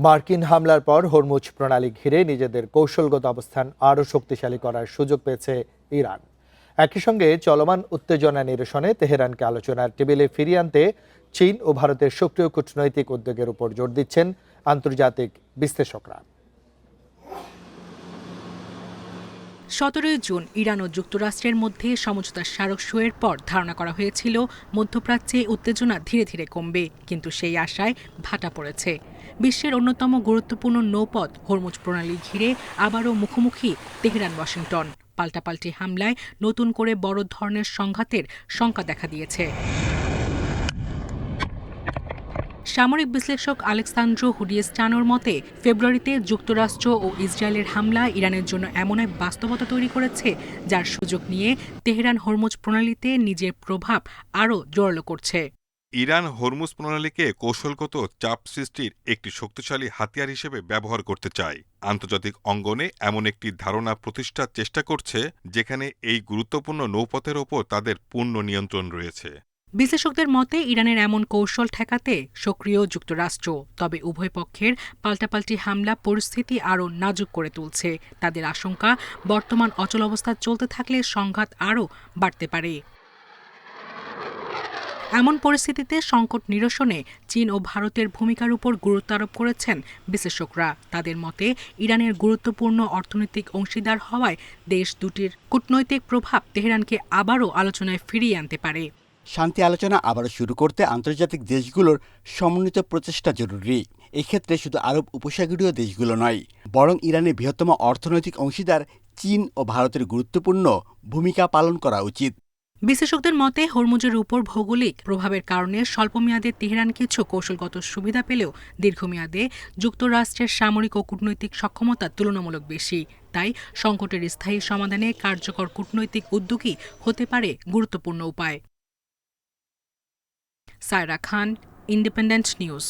মার্কিন হামলার পর হরমুজ প্রণালী ঘিরে নিজেদের কৌশলগত অবস্থান আরও শক্তিশালী করার সুযোগ পেয়েছে ইরান। একই সঙ্গে চলমান উত্তেজনা নিরসনে তেহরানকে আলোচনার টেবিলে ফিরিয়ে আনতে চীন ও ভারতের সক্রিয় কূটনৈতিক উদ্যোগের উপর জোর দিচ্ছেন আন্তর্জাতিক বিশ্লেষকরা। 17 জুন ইরান ও যুক্তরাষ্ট্রের মধ্যে সমঝোতা স্মারক সইয়ের পর ধারণা করা হয়েছিল মধ্যপ্রাচ্যে উত্তেজনা ধীরে ধীরে কমবে, কিন্তু সেই আশায় ভাটা পড়েছে। বিশ্বের অন্যতম গুরুত্বপূর্ণ নৌপথ হরমুজ প্রণালী ঘিরে আবারও মুখোমুখি তেহরান ওয়াশিংটন। পাল্টাপাল্টি হামলায় নতুন করে বড় ধরনের সংঘাতের শঙ্কা দেখা দিয়েছে। সামরিক বিশ্লেষক আলেক্সান্দ্রো হুডিয়েস্টানোর মতে, ফেব্রুয়ারিতে যুক্তরাষ্ট্র ও ইসরায়েলের হামলা ইরানের জন্য এমন এক বাস্তবতা তৈরি করেছে যার সুযোগ নিয়ে তেহরান হরমুজ প্রণালীতে নিজের প্রভাব আরও জোরালো করছে। ইরান হরমুজ প্রণালীকে কৌশলগত চাপ সৃষ্টির একটি শক্তিশালী হাতিয়ার হিসেবে ব্যবহার করতে চায়। আন্তর্জাতিক অঙ্গনে এমন একটি ধারণা প্রতিষ্ঠার চেষ্টা করছে যেখানে এই গুরুত্বপূর্ণ নৌপথের ওপর তাদের পূর্ণ নিয়ন্ত্রণ রয়েছে। বিশ্লেষকদের মতে, ইরানের এমন কৌশল ঠেকাতে সক্রিয় যুক্তরাষ্ট্র। তবে উভয় পক্ষের পাল্টাপাল্টি হামলা পরিস্থিতি আরও নাজুক করে তুলছে। তাদের আশঙ্কা, বর্তমান অচলাবস্থা চলতে থাকলে সংঘাত আরও বাড়তে পারে। এমন পরিস্থিতিতে সংকট নিরসনে চীন ও ভারতের ভূমিকার উপর গুরুত্ব আরোপ করেছেন বিশ্লেষকরা। তাদের মতে, ইরানের গুরুত্বপূর্ণ অর্থনৈতিক অংশীদার হওয়ায় দেশ দুটির কূটনৈতিক প্রভাব তেহরানকে আবারও আলোচনায় ফিরিয়ে আনতে পারে। শান্তি আলোচনা আবারও শুরু করতে আন্তর্জাতিক দেশগুলোর সমন্বিত প্রচেষ্টা জরুরি। এক্ষেত্রে শুধু আরব উপসাগরীয় দেশগুলো নয়, বরং ইরানের বৃহত্তম অর্থনৈতিক অংশীদার চীন ও ভারতের গুরুত্বপূর্ণ ভূমিকা পালন করা উচিত। বিশ্লেষকদের মতে, হরমুজের উপর ভৌগোলিক প্রভাবের কারণে স্বল্পমেয়াদে তেহরান কিছু কৌশলগত সুবিধা পেলেও দীর্ঘমেয়াদে যুক্তরাষ্ট্রের সামরিক ও কূটনৈতিক সক্ষমতা তুলনামূলক বেশি। তাই সংকটের স্থায়ী সমাধানে কার্যকর কূটনৈতিক উদ্যোগই হতে পারে গুরুত্বপূর্ণ উপায়। সায়রা খান, ইন্ডিপেন্ডেন্ট নিউজ।